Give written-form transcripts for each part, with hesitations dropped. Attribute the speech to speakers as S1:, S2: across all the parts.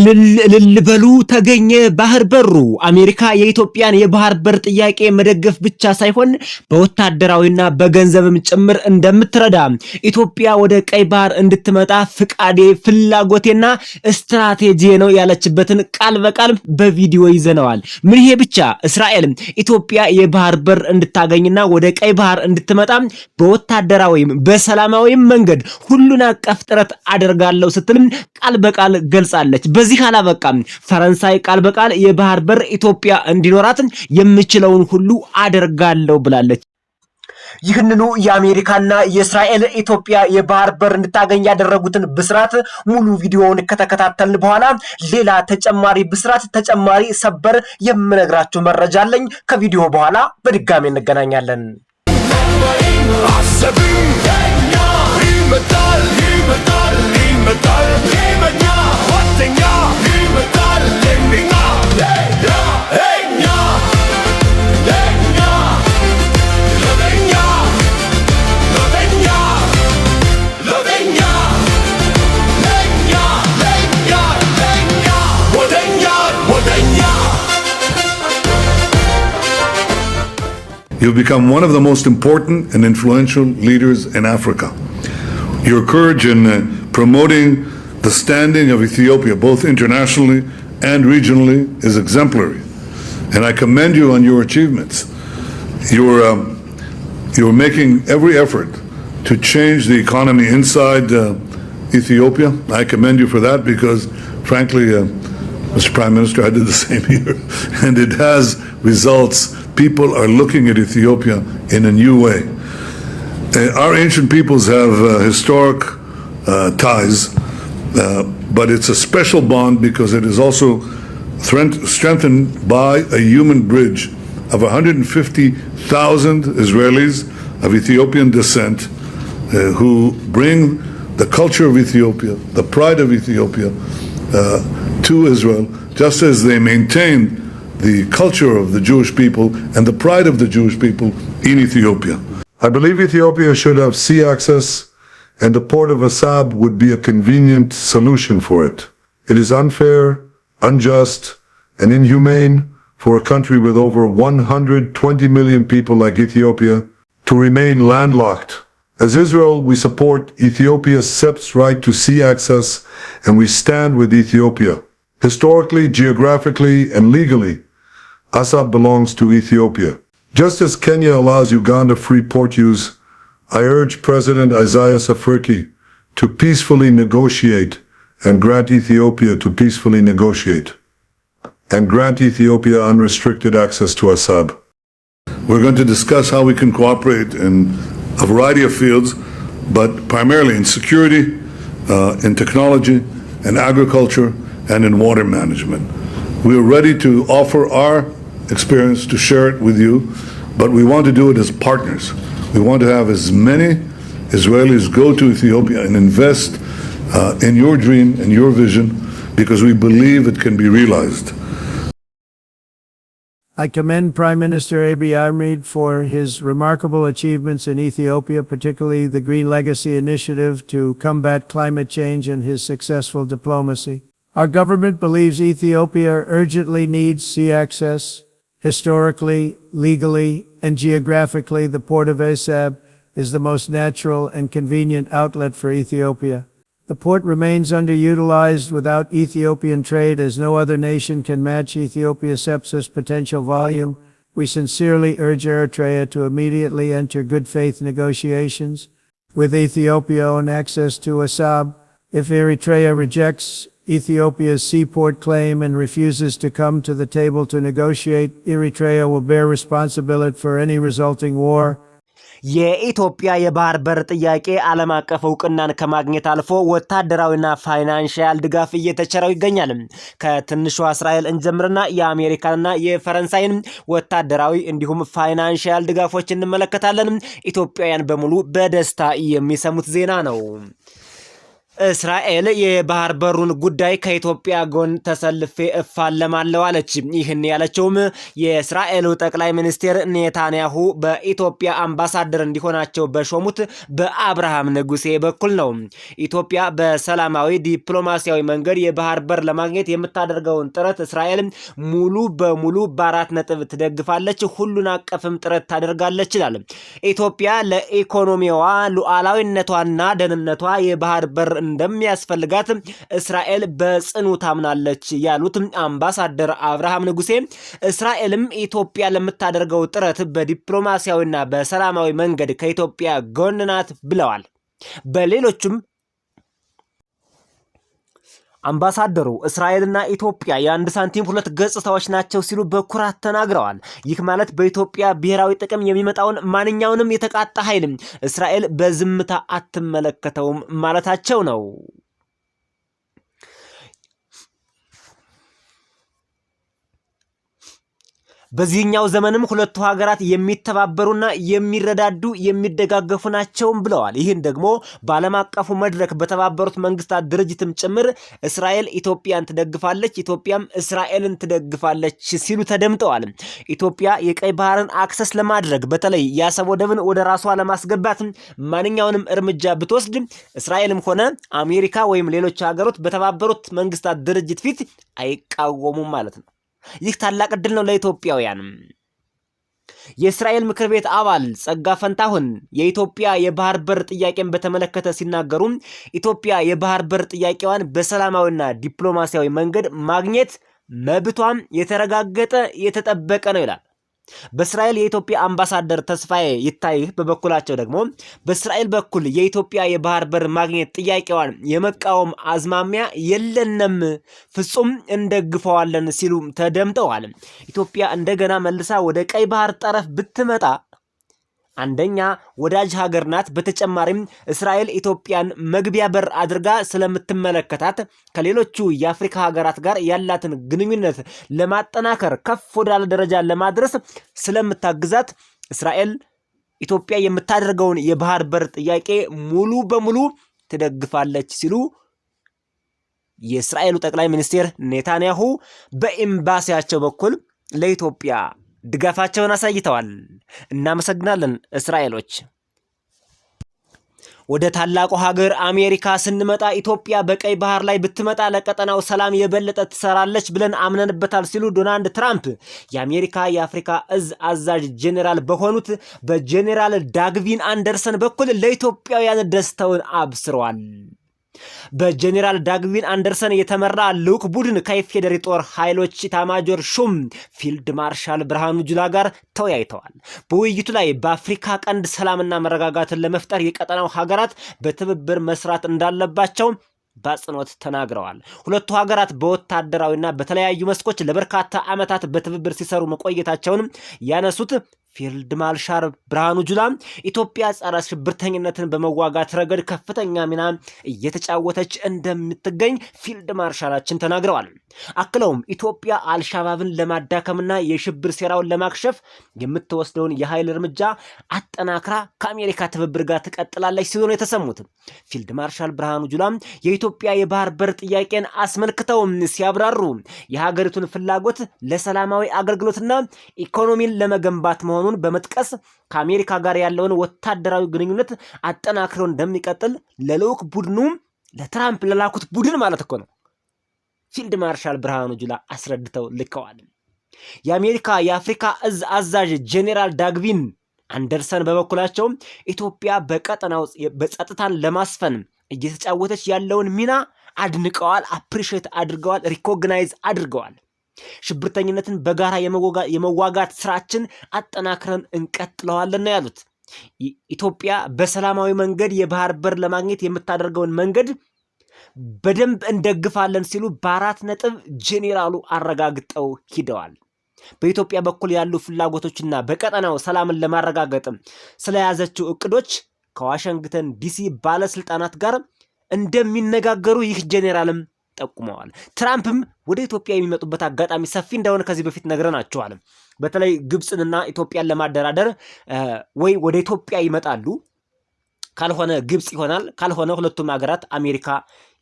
S1: ልልበሉ ተገኘ ባህር በሩ። አሜሪካ የኢትዮጵያን የባህር በር ጥያቄ መደገፍ ብቻ ሳይሆን በወታደራዊና በገንዘብም ጭምር እንደምትረዳ ኢትዮጵያ ወደ ቀይ ባህር እንድትመጣ ፍቃዴ ፍላጎቴና ስትራቴጂ ነው ያለችበትን ቃል በቃል በቪዲዮ ይዘነዋል። ምን ይሄ ብቻ እስራኤል ኢትዮጵያ የባህር በር እንድታገኝና ወደ ቀይ ባህር እንድትመጣ በወታደራዊም በሰላማዊም መንገድ ሁሉን አቀፍ ጥረት አደርጋለሁ ስትልም ቃል በቃል ገልጻለች። በዚህ አላበቃም። ፈረንሳይ ቃል በቃል የባህር በር ኢትዮጵያ እንዲኖራት የምችለውን ሁሉ አደርጋለሁ ብላለች። ይህንኑ የአሜሪካና የእስራኤል ኢትዮጵያ የባህር በር እንድታገኝ ያደረጉትን ብስራት ሙሉ ቪዲዮውን ከተከታተልን በኋላ ሌላ ተጨማሪ ብስራት ተጨማሪ ሰበር የምነግራችሁ መረጃ አለኝ። ከቪዲዮ በኋላ በድጋሚ እንገናኛለን።
S2: You've become one of the most important and influential leaders in Africa. Your courage in promoting the standing of Ethiopia, both internationally and regionally, is exemplary. And I commend you on your achievements. You're making every effort to change the economy inside Ethiopia. I commend you for that because, frankly, Mr. Prime Minister, I did the same here. And it has results. People are looking at Ethiopia in a new way. Our ancient peoples have historic ties, but it's a special bond because it is also strengthened by a human bridge of 150,000 Israelis of Ethiopian descent who bring the culture of Ethiopia, the pride of Ethiopia to Israel, just as they maintain the culture of the Jewish people and the pride of the Jewish people in Ethiopia. I believe Ethiopia should have sea access, and the port of Assab would be a convenient solution for it. It is unfair, unjust, and inhumane for a country with over 120 million people like Ethiopia to remain landlocked. As Israel, we support Ethiopia's SEP's right to sea access, and we stand with Ethiopia. Historically, geographically, and legally, Assab belongs to Ethiopia. Just as Kenya allows Uganda free port use, I urge President Isaias Afwerki to peacefully negotiate and grant Ethiopia to peacefully negotiate and grant Ethiopia unrestricted access to Assab. We're going to discuss how we can cooperate in a variety of fields, but primarily in security, in technology, in agriculture, and in water management. We are ready to offer our experience to share it with you, but we want to do it as partners. We want to have as many Israelis go to Ethiopia and invest in your dream and your vision because we believe it can be realized.
S3: I commend Prime Minister Abiy Ahmed for his remarkable achievements in Ethiopia, particularly the Green Legacy Initiative to combat climate change and his successful diplomacy. Our government believes Ethiopia urgently needs sea access. Historically, legally, and geographically, the port of Assab is the most natural and convenient outlet for Ethiopia. The port remains underutilized without Ethiopian trade as no other nation can match Ethiopia's SEPS's potential volume. We sincerely urge Eritrea to immediately enter good faith negotiations with Ethiopia on access to Assab. If Eritrea rejects Ethiopia's seaport claim and refuses to come to the table to negotiate, Eritrea will bear responsibility for any resulting war.
S1: የኢትዮጵያ የባህር በር ጥያቄ ዓለም አቀፍ ዕውቅናን ከማግኘት አልፎ ወታደራዊና ፋይናንሻል ድጋፍ እየተቸረው ይገኛል። ከትንሿ እስራኤል እንጀምርና የአሜሪካንና የፈረንሳይን ወታደራዊ እንዲሁም ፋይናንሻል ድጋፎች እንመለከታለን። ኢትዮጵያውያን በሙሉ በደስታ የሚሰሙት ዜና ነው። እስራኤል የባህር በሩን ጉዳይ ከኢትዮጵያ ጎን ተሰልፌ እፋለማለሁ አለች። ይህን ያለችውም የእስራኤሉ ጠቅላይ ሚኒስትር ኔታንያሁ በኢትዮጵያ አምባሳደር እንዲሆናቸው በሾሙት በአብርሃም ንጉሴ በኩል ነው። ኢትዮጵያ በሰላማዊ ዲፕሎማሲያዊ መንገድ የባህር በር ለማግኘት የምታደርገውን ጥረት እስራኤል ሙሉ በሙሉ በ4 ነጥብ ትደግፋለች፣ ሁሉን አቀፍም ጥረት ታደርጋለች ይላል። ኢትዮጵያ ለኢኮኖሚዋ ሉዓላዊነቷና ደህንነቷ የባህር በር እንደሚያስፈልጋት እስራኤል በጽኑ ታምናለች ያሉት አምባሳደር አብርሃም ንጉሴ እስራኤልም ኢትዮጵያ ለምታደርገው ጥረት በዲፕሎማሲያዊና በሰላማዊ መንገድ ከኢትዮጵያ ጎን ናት ብለዋል። በሌሎችም አምባሳደሩ እስራኤልና ኢትዮጵያ የአንድ ሳንቲም 2 ገጽታዎች ናቸው ሲሉ በኩራት ተናግረዋል። ይህ ማለት በኢትዮጵያ ብሔራዊ ጥቅም የሚመጣውን ማንኛውንም የተቃጣ ኃይል እስራኤል በዝምታ አትመለከተውም ማለታቸው ነው። በዚህኛው ዘመንም ሁለቱ ሀገራት የሚተባበሩና የሚረዳዱ የሚደጋገፉ ናቸውም ብለዋል። ይህን ደግሞ በዓለም አቀፉ መድረክ በተባበሩት መንግስታት ድርጅትም ጭምር እስራኤል ኢትዮጵያን ትደግፋለች፣ ኢትዮጵያም እስራኤልን ትደግፋለች ሲሉ ተደምጠዋል። ኢትዮጵያ የቀይ ባህርን አክሰስ ለማድረግ በተለይ የአሰብ ወደብን ወደ ራሷ ለማስገባት ማንኛውንም እርምጃ ብትወስድ እስራኤልም ሆነ አሜሪካ ወይም ሌሎች ሀገሮች በተባበሩት መንግስታት ድርጅት ፊት አይቃወሙም ማለት ነው። ይህ ታላቅ ዕድል ነው ለኢትዮጵያውያን። የእስራኤል ምክር ቤት አባል ጸጋ ፈንታሁን የኢትዮጵያ የባህር በር ጥያቄን በተመለከተ ሲናገሩ ኢትዮጵያ የባህር በር ጥያቄዋን በሰላማዊና ዲፕሎማሲያዊ መንገድ ማግኘት መብቷም የተረጋገጠ የተጠበቀ ነው ይላል። በእስራኤል የኢትዮጵያ አምባሳደር ተስፋዬ ይታይህ በበኩላቸው ደግሞ በእስራኤል በኩል የኢትዮጵያ የባህር በር ማግኘት ጥያቄዋን የመቃወም አዝማሚያ የለንም፣ ፍጹም እንደግፈዋለን ሲሉ ተደምጠዋል። ኢትዮጵያ እንደገና መልሳ ወደ ቀይ ባህር ጠረፍ ብትመጣ አንደኛ ወዳጅ ሀገር ናት። በተጨማሪም እስራኤል ኢትዮጵያን መግቢያ በር አድርጋ ስለምትመለከታት ከሌሎቹ የአፍሪካ ሀገራት ጋር ያላትን ግንኙነት ለማጠናከር ከፍ ወዳለ ደረጃ ለማድረስ ስለምታግዛት እስራኤል ኢትዮጵያ የምታደርገውን የባህር በር ጥያቄ ሙሉ በሙሉ ትደግፋለች ሲሉ የእስራኤሉ ጠቅላይ ሚኒስትር ኔታንያሁ በኤምባሲያቸው በኩል ለኢትዮጵያ ድጋፋቸውን አሳይተዋል። እናመሰግናለን እስራኤሎች። ወደ ታላቁ ሀገር አሜሪካ ስንመጣ ኢትዮጵያ በቀይ ባህር ላይ ብትመጣ ለቀጠናው ሰላም የበለጠ ትሰራለች ብለን አምነንበታል ሲሉ ዶናልድ ትራምፕ የአሜሪካ የአፍሪካ እዝ አዛዥ ጄኔራል በሆኑት በጄኔራል ዳግቪን አንደርሰን በኩል ለኢትዮጵያውያን ደስታውን አብስረዋል። በጄኔራል ዳግቪን አንደርሰን የተመራ ልዑክ ቡድን ከኢፌዴሪ ጦር ኃይሎች ኢታማጆር ሹም ፊልድ ማርሻል ብርሃኑ ጁላ ጋር ተወያይተዋል። በውይይቱ ላይ በአፍሪካ ቀንድ ሰላምና መረጋጋትን ለመፍጠር የቀጠናው ሀገራት በትብብር መስራት እንዳለባቸው በአጽንኦት ተናግረዋል። ሁለቱ ሀገራት በወታደራዊና በተለያዩ መስኮች ለበርካታ ዓመታት በትብብር ሲሰሩ መቆየታቸውን ያነሱት ፊልድ ማርሻል ብርሃኑ ጁላ ኢትዮጵያ ጸረ ሽብርተኝነትን በመዋጋት ረገድ ከፍተኛ ሚና እየተጫወተች እንደምትገኝ ፊልድ ማርሻላችን ተናግረዋል። አክለውም ኢትዮጵያ አልሻባብን ለማዳከምና የሽብር ሴራውን ለማክሸፍ የምትወስደውን የኃይል እርምጃ አጠናክራ ከአሜሪካ ትብብር ጋር ትቀጥላለች ሲሉ ነው የተሰሙት። ፊልድ ማርሻል ብርሃኑ ጁላ የኢትዮጵያ የባህር በር ጥያቄን አስመልክተው ሲያብራሩ የሀገሪቱን ፍላጎት ለሰላማዊ አገልግሎትና ኢኮኖሚን ለመገንባት መሆኑን በመጥቀስ ከአሜሪካ ጋር ያለውን ወታደራዊ ግንኙነት አጠናክረው እንደሚቀጥል ለልዑክ ቡድኑ ለትራምፕ ለላኩት ቡድን ማለት እኮ ነው ፊልድ ማርሻል ብርሃኑ ጁላ አስረድተው ልከዋል። የአሜሪካ የአፍሪካ እዝ አዛዥ ጄኔራል ዳግቪን አንደርሰን በበኩላቸው ኢትዮጵያ በቀጠናው በጸጥታን ለማስፈን እየተጫወተች ያለውን ሚና አድንቀዋል፣ አፕሪሼት አድርገዋል፣ ሪኮግናይዝ አድርገዋል። ሽብርተኝነትን በጋራ የመዋጋት ስራችን አጠናክረን እንቀጥለዋለን ያሉት ኢትዮጵያ በሰላማዊ መንገድ የባህር በር ለማግኘት የምታደርገውን መንገድ በደንብ እንደግፋለን ሲሉ በ4 ነጥብ ጄኔራሉ አረጋግጠው ሂደዋል። በኢትዮጵያ በኩል ያሉ ፍላጎቶችና በቀጠናው ሰላምን ለማረጋገጥ ስለያዘችው እቅዶች ከዋሽንግተን ዲሲ ባለስልጣናት ጋር እንደሚነጋገሩ ይህ ጄኔራልም ጠቁመዋል። ትራምፕም ወደ ኢትዮጵያ የሚመጡበት አጋጣሚ ሰፊ እንደሆነ ከዚህ በፊት ነግረናቸዋል። በተለይ ግብፅንና ኢትዮጵያን ለማደራደር ወይ ወደ ኢትዮጵያ ይመጣሉ ካልሆነ ግብጽ ይሆናል፣ ካልሆነ ሁለቱም ሀገራት አሜሪካ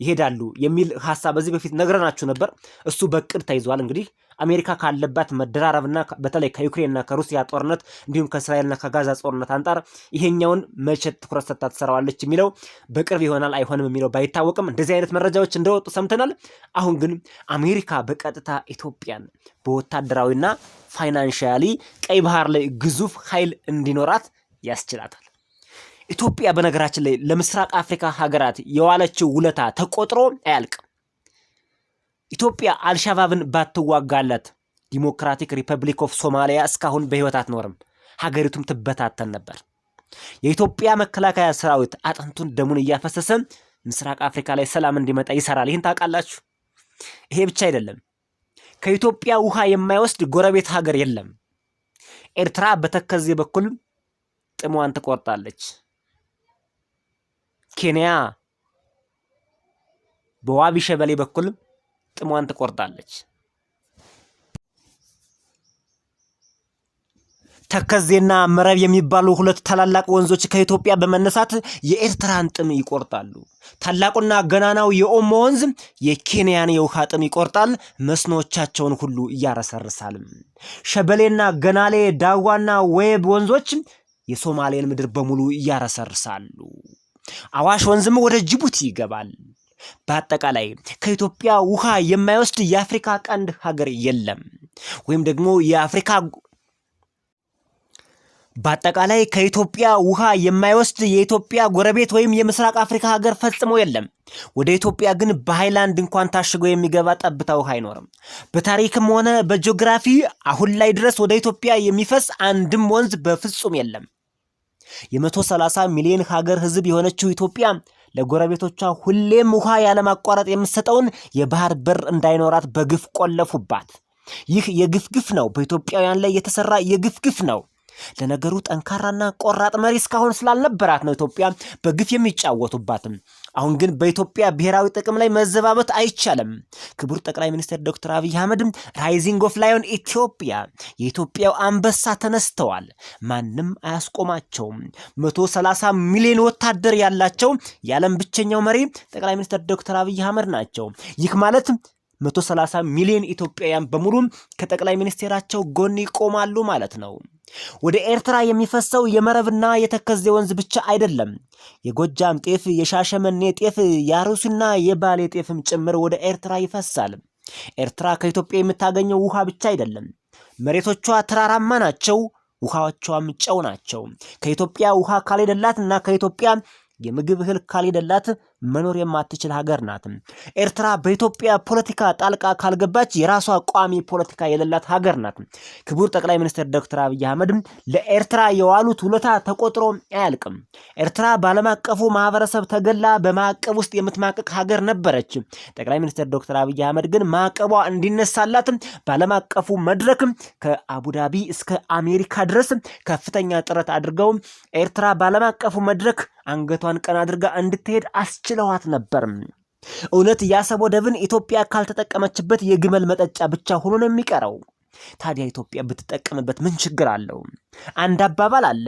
S1: ይሄዳሉ የሚል ሐሳብ በዚህ በፊት ነግረናችሁ ነበር። እሱ በቅድ ተይዟል። እንግዲህ አሜሪካ ካለባት መደራረብና በተለይ ከዩክሬንና ከሩሲያ ጦርነት እንዲሁም ከእስራኤልና ከጋዛ ጦርነት አንጻር ይሄኛውን መቼ ትኩረት ሰጥታ ትሰራዋለች የሚለው በቅርብ ይሆናል አይሆንም የሚለው ባይታወቅም እንደዚህ አይነት መረጃዎች እንደወጡ ሰምተናል። አሁን ግን አሜሪካ በቀጥታ ኢትዮጵያን በወታደራዊና ፋይናንሻሊ ቀይ ባህር ላይ ግዙፍ ኃይል እንዲኖራት ያስችላታል። ኢትዮጵያ በነገራችን ላይ ለምስራቅ አፍሪካ ሀገራት የዋለችው ውለታ ተቆጥሮ አያልቅም። ኢትዮጵያ አልሻባብን ባትዋጋላት ዲሞክራቲክ ሪፐብሊክ ኦፍ ሶማሊያ እስካሁን በህይወት አትኖርም፣ ሀገሪቱም ትበታተን ነበር። የኢትዮጵያ መከላከያ ሰራዊት አጥንቱን ደሙን እያፈሰሰ ምስራቅ አፍሪካ ላይ ሰላም እንዲመጣ ይሰራል። ይህን ታውቃላችሁ። ይሄ ብቻ አይደለም፣ ከኢትዮጵያ ውሃ የማይወስድ ጎረቤት ሀገር የለም። ኤርትራ በተከዜ በኩል ጥሟን ትቆርጣለች። ኬንያ በዋቢ ሸበሌ በኩል ጥሟን ትቆርጣለች። ተከዜና መረብ የሚባሉ ሁለት ታላላቅ ወንዞች ከኢትዮጵያ በመነሳት የኤርትራን ጥም ይቆርጣሉ። ታላቁና ገናናው የኦሞ ወንዝ የኬንያን የውሃ ጥም ይቆርጣል፣ መስኖቻቸውን ሁሉ እያረሰርሳል። ሸበሌና ገናሌ፣ ዳዋና ወይብ ወንዞች የሶማሌን ምድር በሙሉ እያረሰርሳሉ። አዋሽ ወንዝም ወደ ጅቡቲ ይገባል። በአጠቃላይ ከኢትዮጵያ ውሃ የማይወስድ የአፍሪካ ቀንድ ሀገር የለም። ወይም ደግሞ በአጠቃላይ ከኢትዮጵያ ውሃ የማይወስድ የኢትዮጵያ ጎረቤት ወይም የምስራቅ አፍሪካ ሀገር ፈጽሞ የለም። ወደ ኢትዮጵያ ግን በሃይላንድ እንኳን ታሽጎ የሚገባ ጠብታ ውሃ አይኖርም። በታሪክም ሆነ በጂኦግራፊ አሁን ላይ ድረስ ወደ ኢትዮጵያ የሚፈስ አንድም ወንዝ በፍጹም የለም። የ130 ሚሊዮን ሀገር ህዝብ የሆነችው ኢትዮጵያ ለጎረቤቶቿ ሁሌም ውሃ ያለማቋረጥ የምትሰጠውን የባህር በር እንዳይኖራት በግፍ ቆለፉባት። ይህ የግፍ ግፍ ነው። በኢትዮጵያውያን ላይ የተሰራ የግፍ ግፍ ነው። ለነገሩ ጠንካራና ቆራጥ መሪ እስካሁን ስላልነበራት ነው ኢትዮጵያ በግፍ የሚጫወቱባትም። አሁን ግን በኢትዮጵያ ብሔራዊ ጥቅም ላይ መዘባበት አይቻልም። ክቡር ጠቅላይ ሚኒስትር ዶክተር አብይ አህመድ ራይዚንግ ኦፍ ላዮን ኢትዮጵያ የኢትዮጵያው አንበሳ ተነስተዋል። ማንም አያስቆማቸውም። 130 ሚሊዮን ወታደር ያላቸው የዓለም ብቸኛው መሪ ጠቅላይ ሚኒስትር ዶክተር አብይ አህመድ ናቸው። ይህ ማለት 130 ሚሊዮን ኢትዮጵያውያን በሙሉ ከጠቅላይ ሚኒስትራቸው ጎን ይቆማሉ ማለት ነው። ወደ ኤርትራ የሚፈሰው የመረብና የተከዜ ወንዝ ብቻ አይደለም። የጎጃም ጤፍ፣ የሻሸመኔ ጤፍ፣ የአሩሲና የባሌ ጤፍም ጭምር ወደ ኤርትራ ይፈሳል። ኤርትራ ከኢትዮጵያ የምታገኘው ውሃ ብቻ አይደለም። መሬቶቿ ተራራማ ናቸው፣ ውሃዎቿም ጨው ናቸው። ከኢትዮጵያ ውሃ ካልሄደላትና ከኢትዮጵያ የምግብ እህል ካልሄደላት መኖር የማትችል ሀገር ናት። ኤርትራ በኢትዮጵያ ፖለቲካ ጣልቃ ካልገባች የራሷ ቋሚ ፖለቲካ የሌላት ሀገር ናት። ክቡር ጠቅላይ ሚኒስትር ዶክተር አብይ አህመድ ለኤርትራ የዋሉት ውለታ ተቆጥሮ አያልቅም። ኤርትራ በዓለም አቀፉ ማህበረሰብ ተገላ በማዕቀብ ውስጥ የምትማቀቅ ሀገር ነበረች። ጠቅላይ ሚኒስትር ዶክተር አብይ አህመድ ግን ማዕቀቧ እንዲነሳላት በዓለም አቀፉ መድረክ ከአቡዳቢ እስከ አሜሪካ ድረስ ከፍተኛ ጥረት አድርገው ኤርትራ በዓለም አቀፉ መድረክ አንገቷን ቀና አድርጋ እንድትሄድ አስችለዋት ነበር። እውነት የአሰብ ወደብን ኢትዮጵያ ካልተጠቀመችበት የግመል መጠጫ ብቻ ሆኖ ነው የሚቀረው። ታዲያ ኢትዮጵያ ብትጠቀምበት ምን ችግር አለው? አንድ አባባል አለ።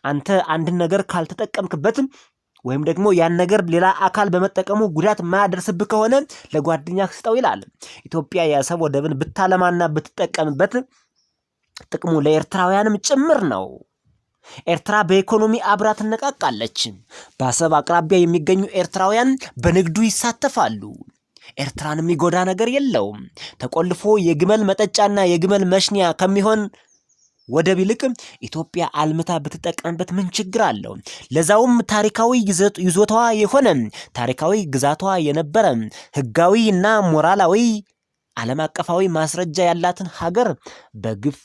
S1: አንተ አንድን ነገር ካልተጠቀምክበት ወይም ደግሞ ያን ነገር ሌላ አካል በመጠቀሙ ጉዳት ማያደርስብህ ከሆነ ለጓደኛህ ስጠው ይላል። ኢትዮጵያ የአሰብ ወደብን ብታለማና ብትጠቀምበት ጥቅሙ ለኤርትራውያንም ጭምር ነው። ኤርትራ በኢኮኖሚ አብራ ትነቃቃለች። በአሰብ አቅራቢያ የሚገኙ ኤርትራውያን በንግዱ ይሳተፋሉ። ኤርትራን የሚጎዳ ነገር የለውም። ተቆልፎ የግመል መጠጫና የግመል መሽኒያ ከሚሆን ወደብ ይልቅ ኢትዮጵያ አልምታ ብትጠቀምበት ምን ችግር አለው? ለዛውም ታሪካዊ ይዞታዋ የሆነ ታሪካዊ ግዛቷ የነበረ ህጋዊ እና ሞራላዊ ዓለም አቀፋዊ ማስረጃ ያላትን ሀገር በግፍ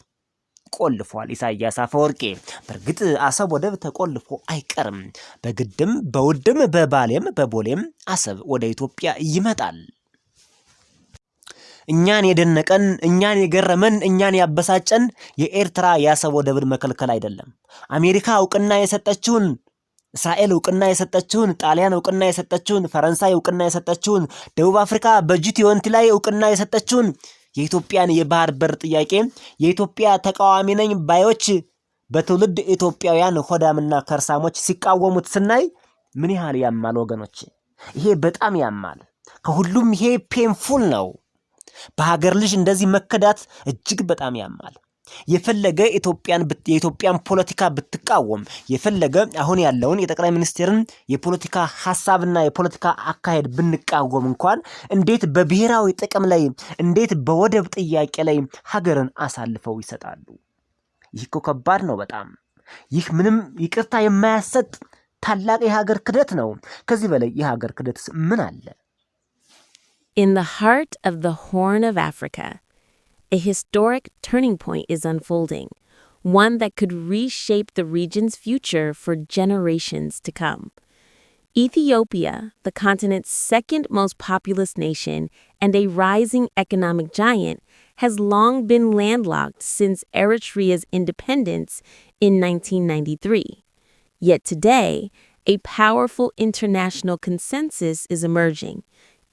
S1: ቆልፏል ኢሳያስ አፈወርቂ። በእርግጥ አሰብ ወደብ ተቆልፎ አይቀርም። በግድም በውድም በባሌም በቦሌም አሰብ ወደ ኢትዮጵያ ይመጣል። እኛን የደነቀን፣ እኛን የገረመን፣ እኛን ያበሳጨን የኤርትራ የአሰብ ወደብን መከልከል አይደለም። አሜሪካ እውቅና የሰጠችውን፣ እስራኤል እውቅና የሰጠችውን፣ ጣሊያን እውቅና የሰጠችውን፣ ፈረንሳይ እውቅና የሰጠችውን፣ ደቡብ አፍሪካ በጂ20 ላይ እውቅና የሰጠችውን የኢትዮጵያን የባህር በር ጥያቄ የኢትዮጵያ ተቃዋሚ ነኝ ባዮች በትውልድ ኢትዮጵያውያን ሆዳምና ከርሳሞች ሲቃወሙት ስናይ ምን ያህል ያማል ወገኖች? ይሄ በጣም ያማል። ከሁሉም ይሄ ፔንፉል ነው። በሀገር ልጅ እንደዚህ መከዳት እጅግ በጣም ያማል። የፈለገ የኢትዮጵያን ፖለቲካ ብትቃወም፣ የፈለገ አሁን ያለውን የጠቅላይ ሚኒስትርን የፖለቲካ ሐሳብና የፖለቲካ አካሄድ ብንቃወም እንኳን እንዴት በብሔራዊ ጥቅም ላይ እንዴት በወደብ ጥያቄ ላይ ሀገርን አሳልፈው ይሰጣሉ? ይህ እኮ ከባድ ነው በጣም። ይህ ምንም ይቅርታ የማያሰጥ ታላቅ የሀገር ክደት ነው። ከዚህ በላይ የሀገር ክደትስ ምን አለ?
S4: In the heart of the Horn of Africa, a historic turning point is unfolding, one that could reshape the region's future for generations to come. Ethiopia, the continent's second most populous nation and a rising economic giant, has long been landlocked since Eritrea's independence in 1993. Yet today, a powerful international consensus is emerging.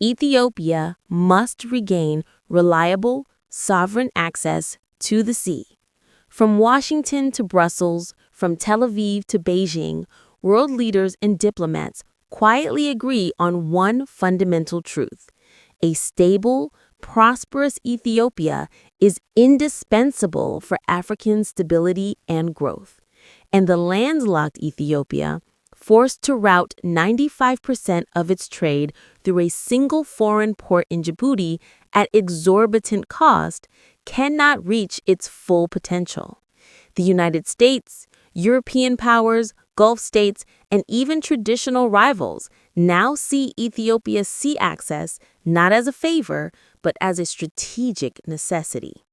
S4: Ethiopia must regain reliable, sovereign access to the sea. From Washington to Brussels, from Tel Aviv to Beijing, world leaders and diplomats quietly agree on one fundamental truth. A stable, prosperous Ethiopia is indispensable for African stability and growth. And the landlocked Ethiopia, forced to route 95% of its trade through a single foreign port in Djibouti at exorbitant cost, cannot reach its full potential. The United States, European powers, Gulf states, and even traditional rivals now see Ethiopia's sea access not as a favor, but as a strategic necessity.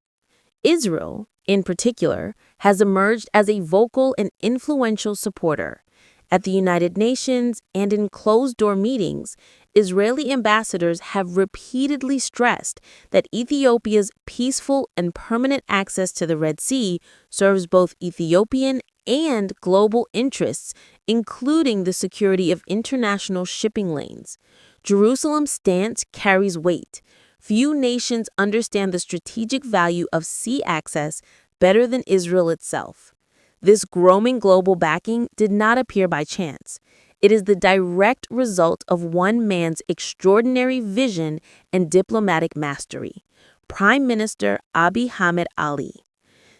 S4: Israel, in particular, has emerged as a vocal and influential supporter. At the United Nations and in closed-door meetings, Israeli ambassadors have repeatedly stressed that Ethiopia's peaceful and permanent access to the Red Sea serves both Ethiopian and global interests, including the security of international shipping lanes. Jerusalem's stance carries weight. Few nations understand the strategic value of sea access better than Israel itself. This growing global backing did not appear by chance. It is the direct result of one man's extraordinary vision and diplomatic mastery, Prime Minister Abiy Ahmed Ali.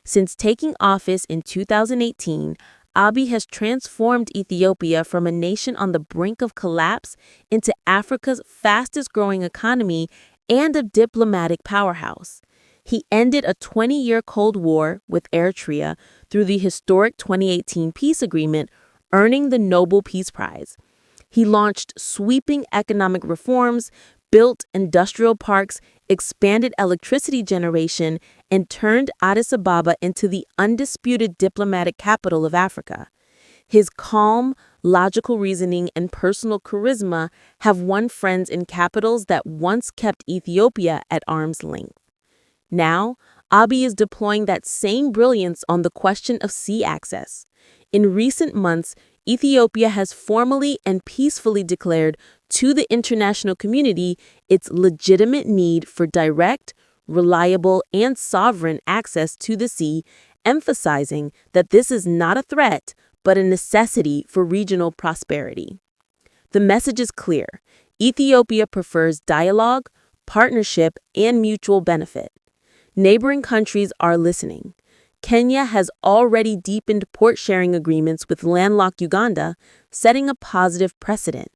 S4: Since taking office in 2018, Abiy has transformed Ethiopia from a nation on the brink of collapse into Africa's fastest-growing economy and a diplomatic powerhouse. He ended a 20-year Cold War with Eritrea through the historic 2018 peace agreement, earning the Nobel Peace Prize. He launched sweeping economic reforms, built industrial parks, expanded electricity generation, and turned Addis Ababa into the undisputed diplomatic capital of Africa. His calm, logical reasoning, and personal charisma have won friends in capitals that once kept Ethiopia at arm's length. Now, Abiy is deploying that same brilliance on the question of sea access. In recent months, Ethiopia has formally and peacefully declared to the international community its legitimate need for direct, reliable, and sovereign access to the sea, emphasizing that this is not a threat, but a necessity for regional prosperity. The message is clear. Ethiopia prefers dialogue, partnership, and mutual benefit. Neighboring countries are listening. Kenya has already deepened port-sharing agreements with landlocked Uganda, setting a positive precedent.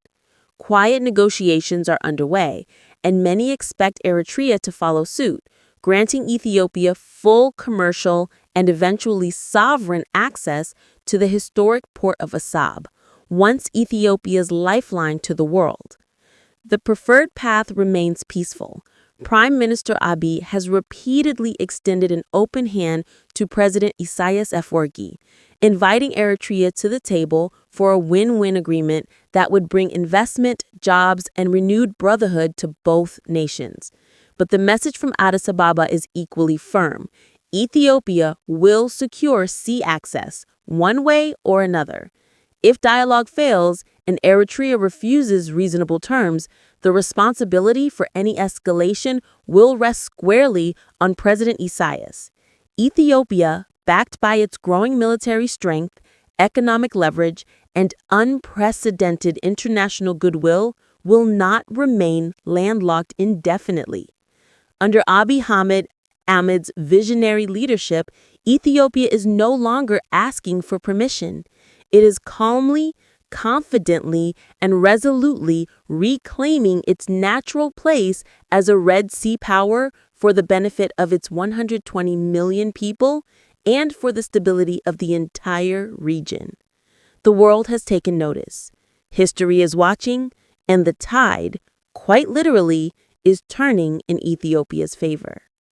S4: Quiet negotiations are underway, and many expect Eritrea to follow suit, granting Ethiopia full commercial and eventually sovereign access to the historic port of Assab, once Ethiopia's lifeline to the world. The preferred path remains peaceful. Prime Minister Abiy has repeatedly extended an open hand to President Isaias Afwerki, inviting Eritrea to the table for a win-win agreement that would bring investment, jobs, and renewed brotherhood to both nations. But the message from Addis Ababa is equally firm. Ethiopia will secure sea access, one way or another. If dialogue fails and Eritrea refuses reasonable terms, the responsibility for any escalation will rest squarely on President Isaias. Ethiopia, backed by its growing military strength, economic leverage, and unprecedented international goodwill will not remain landlocked indefinitely. Under Abiy Ahmed's visionary leadership, Ethiopia is no longer asking for permission. It is calmly, confidently, and resolutely reclaiming its natural place as a Red Sea power for the benefit of its 120 million people and for the stability of the entire region. The world has taken notice. History is watching, and the tide, quite literally, is turning in Ethiopia's favor.